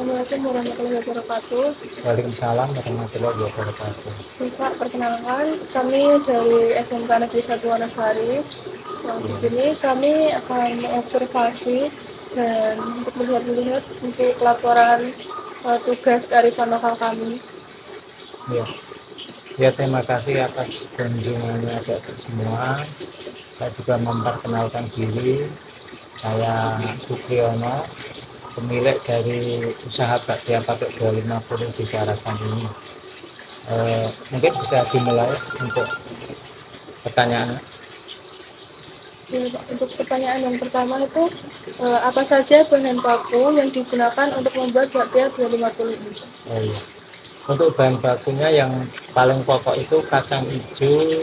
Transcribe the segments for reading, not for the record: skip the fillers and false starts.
Assalamualaikum warahmatullahi wabarakatuh. Waalaikumsalam warahmatullahi wabarakatuh. Pak, perkenalkan, kami dari SMK Negeri 1 Wonosari. Yang di sini kami akan mengobservasi dan untuk melihat untuk laporan tugas kearifan lokal kami. Ya, ya terima kasih atas kunjungannya ke semua. Saya juga memperkenalkan diri. Saya Supriyono, pemilik dari usaha bakpia Patok 250 di Karasan ini. Mungkin bisa dimulai untuk pertanyaan. Ya, Pak. Untuk pertanyaan yang pertama itu, apa saja bahan baku yang digunakan untuk membuat bakpia 250 ini? Oh, iya. Untuk bahan bakunya yang paling pokok itu kacang hijau,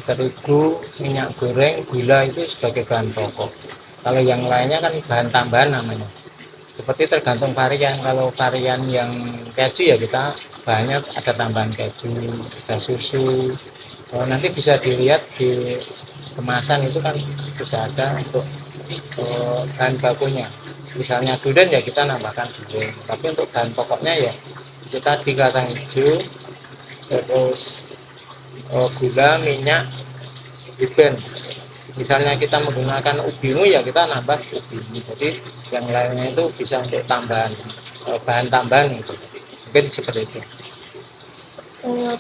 terigu, minyak goreng, gula itu sebagai bahan pokok. Kalau yang lainnya kan bahan tambahan namanya. Seperti tergantung varian. Kalau varian yang keju ya kita bahannya ada tambahan keju, ada susu. Nanti bisa dilihat di kemasan itu kan bisa ada untuk bahan bakunya. Misalnya durian ya kita nambahkan durian. Tapi untuk bahan pokoknya ya kita di kacang hijau, terus gula, minyak, wiben. Misalnya kita menggunakan ubi ungu ya kita nambah ubi ungu. Jadi yang lainnya itu bisa untuk tambahan bahan tambahan itu. Mungkin seperti itu.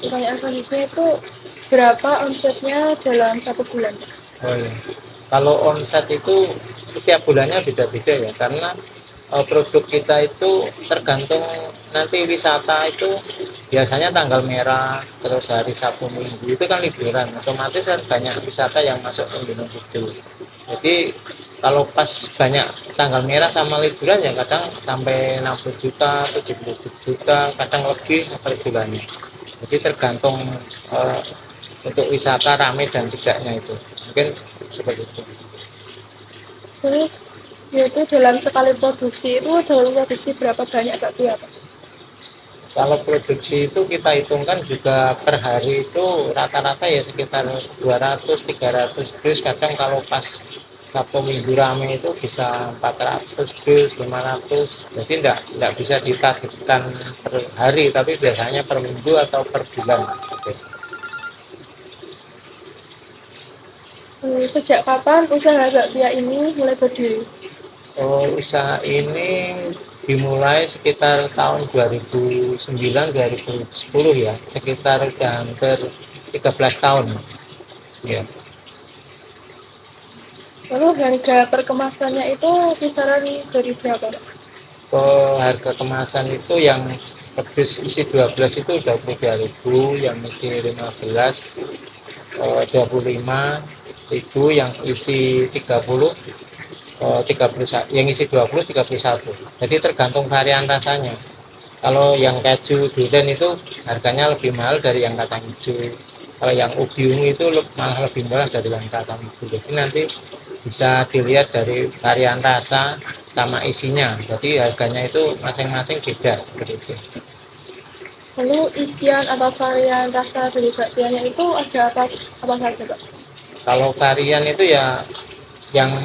Pertanyaan selanjutnya itu, berapa omsetnya dalam 1 bulan? Oh, iya. Kalau omset itu setiap bulannya beda-beda ya, karena produk kita itu tergantung nanti wisata itu biasanya tanggal merah, terus hari Sabtu Minggu itu kan liburan, otomatis kan banyak wisata yang masuk ke Gunung Kidul. Jadi kalau pas banyak tanggal merah sama liburan ya kadang sampai 60 juta, 70 juta, kadang lebih per bulannya. Jadi tergantung eh, untuk wisata ramai dan tidaknya itu. Mungkin seperti itu. Terus, yaitu dalam sekali produksi itu dalam produksi berapa banyak bakpia, Pak? Kalau produksi itu kita hitungkan juga per hari itu rata-rata ya sekitar 200-300 dus. Kadang kalau pas Sabtu Minggu rame itu bisa 400 dus, 500. Jadi enggak bisa ditargetkan per hari, tapi biasanya per minggu atau per bulan. Oke. Sejak kapan usaha bakpia ini mulai berdiri? Usaha ini dimulai sekitar tahun 2009-2010 ya, sekitar udah hampir 13 tahun ya. Lalu harga perkemasannya itu kisaran dari berapa, Pak? Harga kemasan itu yang pedus isi 12 itu 23.000, yang isi 15 25.000, yang isi 30 30, yang isi 20 31. Jadi tergantung varian rasanya. Kalau yang keju durian itu harganya lebih mahal dari yang kacang hijau. Kalau yang ubi ungu itu malah lebih murah dari yang kacang hijau. Jadi nanti bisa dilihat dari varian rasa sama isinya. Jadi harganya itu masing-masing beda seperti itu. Lalu isian atau varian rasa dari bakpianya itu ada apa saja, Pak? Kalau varian itu ya yang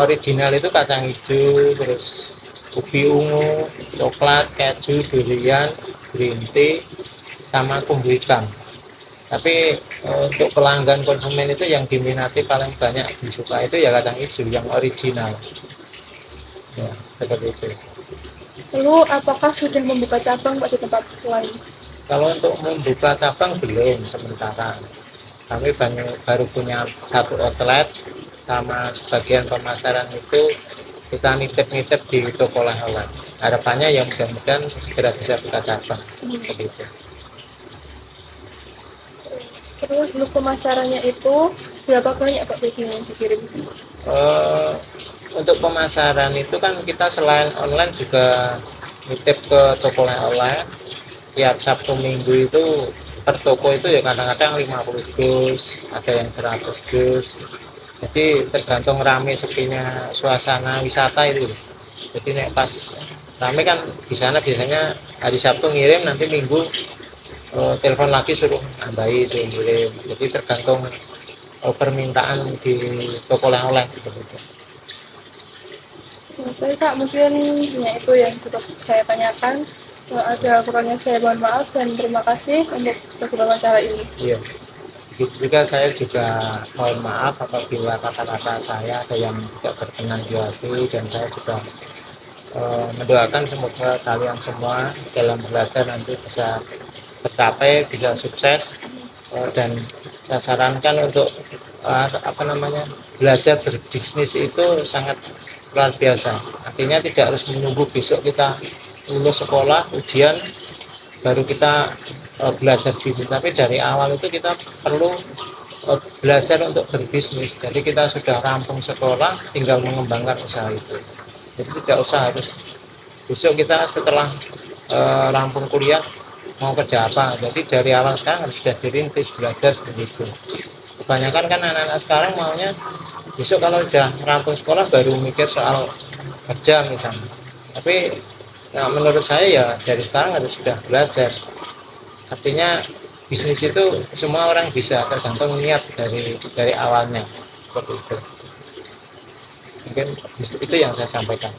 original itu kacang hijau, terus ubi ungu, coklat, keju, durian, green tea, sama kumbu hitam. Tapi untuk pelanggan konsumen itu yang diminati paling banyak disuka itu ya kacang hijau yang original. Ya, seperti itu. Lalu apakah sudah membuka cabang, Pak, di tempat lain? Kalau untuk membuka cabang belum sementara. Kami baru punya satu outlet, sama sebagian pemasaran itu kita nitip-nitip di toko oleh-oleh. Harapannya ya mudah-mudahan segera bisa buka cabang. Seperti itu. Terus untuk pemasarannya itu berapa banyak, Pak, biasanya yang dikirim? Eh, untuk pemasaran itu kan kita selain online juga nitip ke toko oleh-oleh. Tiap Sabtu Minggu itu per toko itu ya kadang-kadang 50 dus, ada yang 100 dus. Jadi tergantung rame sepinya suasana wisata itu. Jadi nek pas rame kan di sana biasanya hari Sabtu ngirim, nanti Minggu telepon lagi suruh nambahi, suruh ngirim. Jadi tergantung permintaan di toko oleh-oleh seperti itu. Oke Kak, mungkin ya itu yang cukup saya tanyakan. Ada kurangnya saya mohon maaf dan terima kasih untuk kesempatan wawancara ini. Iya. Begitu juga saya juga mohon maaf apabila kata-kata saya ada yang tidak berkenan di hati, dan saya juga mendoakan semoga kalian semua dalam belajar nanti bisa tercapai, bisa sukses, dan saya sarankan untuk belajar berbisnis itu sangat luar biasa. Artinya tidak harus menunggu besok kita lulus sekolah ujian baru kita belajar bisnis, tapi dari awal itu kita perlu belajar untuk berbisnis. Jadi kita sudah rampung sekolah, tinggal mengembangkan usaha itu. Jadi tidak usah harus besok kita setelah rampung kuliah mau kerja apa. Jadi dari awal sekarang harus sudah dirintis belajar seperti itu. Kebanyakan kan anak-anak sekarang maunya besok kalau sudah rampung sekolah baru mikir soal kerja misalnya. Tapi ya, menurut saya ya dari sekarang harus sudah belajar. Artinya bisnis itu semua orang bisa, tergantung niat dari awalnya seperti itu. Mungkin itu yang saya sampaikan.